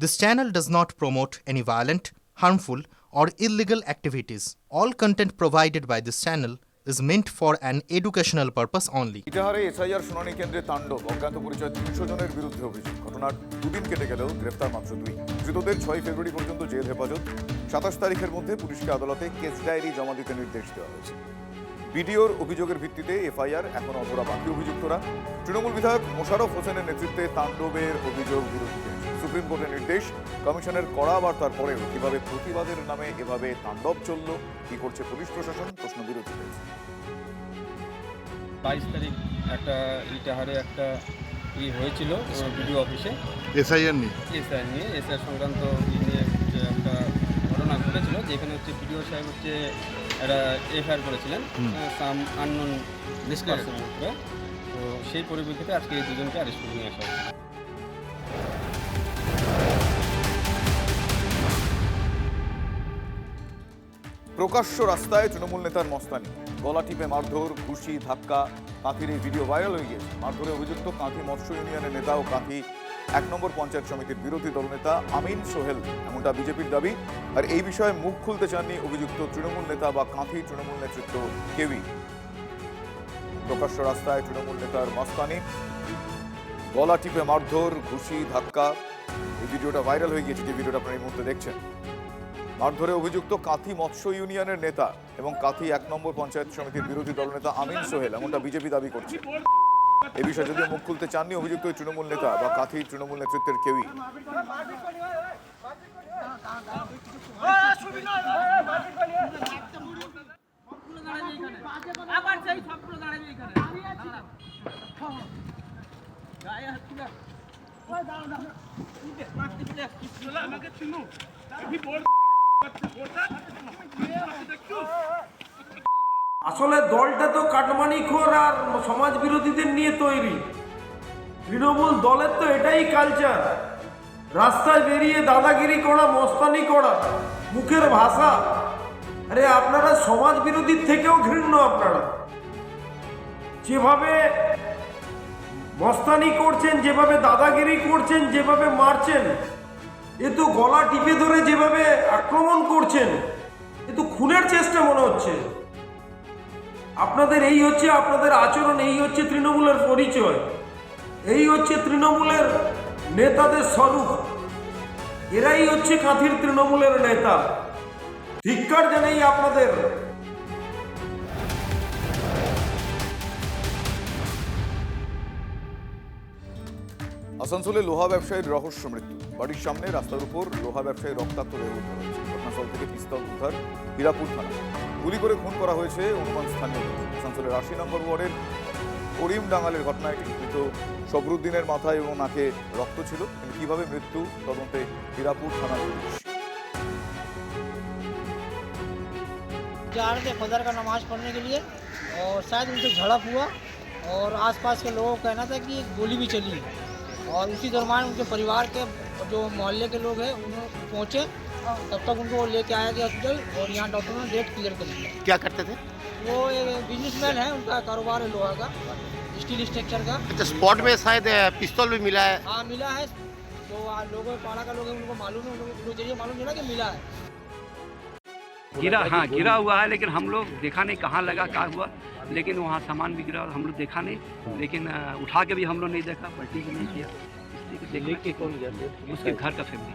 This channel does not promote any violent, harmful, or illegal activities. All content provided by this channel is meant for an educational purpose only. ইটাহারে SIR শুনানি কেন্দ্রে তাণ্ডব, অজ্ঞাত পরিচয় 300 জনের বিরুদ্ধে অভিযোগ। ঘটনার দুদিন কেটে গেলেও গ্রেফতার মাত্র 2। ধৃতদের 6 ফেব্রুয়ারি পর্যন্ত জেল হেফাজত। 27 তারিখের মধ্যে পুলিশকে আদালতে কেস ডায়েরি জমা দিতে নির্দেশ দেওয়া হয়েছে। বিডিওর অভিযোগের ভিত্তিতে এফআইআর, এখন অধরা বাকি অভিযুক্তরা। তৃণমূল বিধায়ক মোশাররফ হোসেনের নেতৃত্বে তাণ্ডবের অভিযোগ বিরুদ্ধে সুপ্রিম কোর্টের নির্দেশ। কমিশনের কড়া বার্তার পরেও কিভাবে প্রতিবাদের নামে এভাবে তাণ্ডব চলল, কি করছে পুলিশ প্রশাসন, প্রশ্ন বিরোধী হয়েছে। 22 তারিখ একটা ইটাহারে একটা হয়েছিল বিডিও অফিসে এসআইআর নিয়ে এসআইআর সংক্রান্ত নিয়ে একটা ঘটনা ঘটেছিল, যেখানে হচ্ছে বিডিও সাহেব হচ্ছে একটা এফআইআর করেছিলেন সাম আননোন পারসনের উপরে। তো সেই পরিপ্রেক্ষিতে আজকে এই দুজনকে অ্যারেস্ট করে নিয়ে আসা হয়েছে। প্রকাশ্য রাস্তায় তৃণমূল নেতার মস্তানি, গলা টিপে মারধর, ঘুষি, ধাক্কা। কাঁথির এই ভিডিও ভাইরাল হয়ে গিয়েছে। মারধরে অভিযুক্ত কাঁথি মৎস্য ইউনিয়নের নেতা ও কাঁথি 1 নম্বর পঞ্চায়েত সমিতির বিরোধী দলনেতা আমিন সোহেল, এমনটা বিজেপির দাবি। আর এই বিষয়ে মুখ খুলতে চাননি অভিযুক্ত তৃণমূল নেতা বা কাঁথি তৃণমূল নেতৃত্ব কেউই। প্রকাশ্য রাস্তায় তৃণমূল নেতার মস্তানি, গলা টিপে মারধর, ঘুষি, ধাক্কা। এই ভিডিওটা ভাইরাল হয়ে গিয়েছে, যে ভিডিওটা আপনারা এই মুহূর্তে দেখছেন। মারধরে অভিযুক্ত কাঁথি মৎস্য ইউনিয়নের নেতা এবং কাঁথি 1 নম্বর পঞ্চায়েত সমিতির বিরোধী দলনেতা আমিন সোহেল, এমনটা বিজেপি দাবি করছে। এ বিষয়ে যদিও মুখ খুলতে চাননি অভিযুক্ত তৃণমূল নেতা বা কাঁথি তৃণমূল নেতৃত্বের কেউই। আসলে দলটা তো কাটমানিখোর আর সমাজ বিরোধীদের নিয়ে তৈরি। তৃণমূল দলের তো এটাই কালচার, রাস্তায় বেরিয়ে দাদাগিরি করা, মস্তানি করা, মুখের ভাষা। আরে আপনারা সমাজ বিরোধীর থেকেও ঘৃণ্য। আপনারা যেভাবে মস্তানি করছেন, যেভাবে দাদাগিরি করছেন, যেভাবে মারছেন, এ তো গলা টিপে ধরে যেভাবে আক্রমণ করছেন, এ তো খুনের চেষ্টা মনে হচ্ছে। আপনাদের এই হচ্ছে আপনাদের আচরণ, এই হচ্ছে তৃণমূলের পরিচয়, এই হচ্ছে তৃণমূলের নেতাদের স্বরূপ। এরাই হচ্ছে কাঁথির তৃণমূলের নেতা। ধিক্কার জানাই আপনাদের। আসানসোলে লোহা ব্যবসায়ীর রহস্য মৃত্যু। বাড়ির সামনে রাস্তার উপর লোহা ব্যবসায়ী রক্তাক্ত দেহ উদ্ধার হয়েছে। ঘটনাস্থল থেকে পিস্তল উদ্ধার হীরাপুর থানা। গুলি করে খুন করা হয়েছে অনুমান স্থানীয়। আসানসোলের 80 নম্বর ওয়ার্ডের করিম ডাঙ্গালের ঘটনা এটি। মৃত সবরুদ্দিনের মাথায় এবং নাকে রক্ত ছিল। কিন্তু কিভাবে মৃত্যু, তদন্তে হীরাপুর থানার পুলিশ। जा रहे थे फजर का नमाज पढ़ने के लिए और शायद उनसे झड़प हुआ और आसपास के लोगों का कहना था कि एक गोली भी चली है। और उसी दरम्यान उनके परिवार के जो मोहल्ले के लोग हैं उन्होंने पहुँचे, तब तक उनको लेके आया गया हॉस्पिटल और यहाँ डॉक्टरों ने डेट क्लियर कर दिया। क्या करते थे? वो एक बिजनेसमैन है, उनका कारोबार है लोहा का, स्टील स्ट्रक्चर का। अच्छा, स्पॉट में शायद पिस्तौल भी मिला है। हाँ मिला है। तो लोगों पाड़ा का लोग हैं, उनको मालूम है, उनको जरिए मालूम चला कि मिला है। गिरा हुआ है, लेकिन हम लोग देखा नहीं कहाँ लगा, क्या हुआ। लेकिन वहाँ सामान भी गिरा, हम लोग देखा नहीं। लेकिन उठा के भी हम लोग नहीं देखा, पलटी भी नहीं किया। इसलिए देख के कौन गया? उसके घर का फैमिली।